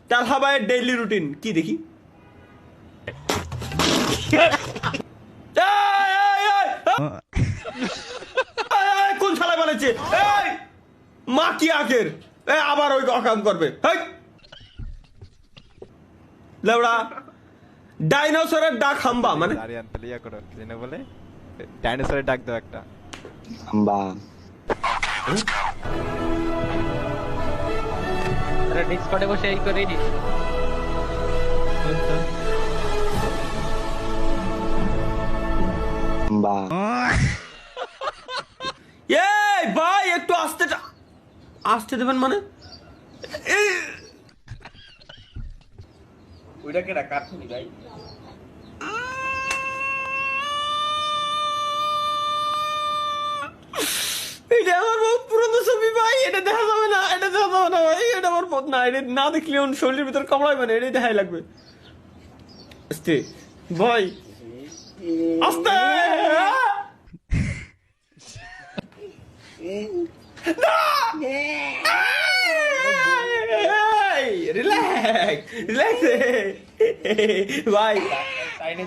তালহা ভাইয়ের daily routine কি দেখি? কোন শালায় বলেছে এই মা কি আখের আবার ওই অকাম করবে? লেবড়া ডাইনোসরের ডাক হাম্বা মানে আরিয়ান তাহলে ইয়া করো জেনে বলে ডাইনোসরের ডাক দাও একটা হাম্বা আরে ডিসকর্ডে বসে এই করেই নি হাম্বা এই ভাই একটু আস্তে আস্তে দেবেন মানে ওইটা কেডা কাটনি ভাই এটা আমার বহুত পুরনো ছবি ভাই, এটা দেখা যাবে না, এটা দেখা যাবে না ভাই, এটা আমার পথ না, এটা না দেখলে ওর শরীরের ভিতর কামড়ায় মানে এটাই দেখাই লাগবে। আস্তে ভাই আস্তে রিল্যাক্স রিল্যাক্স ভাই সাইনে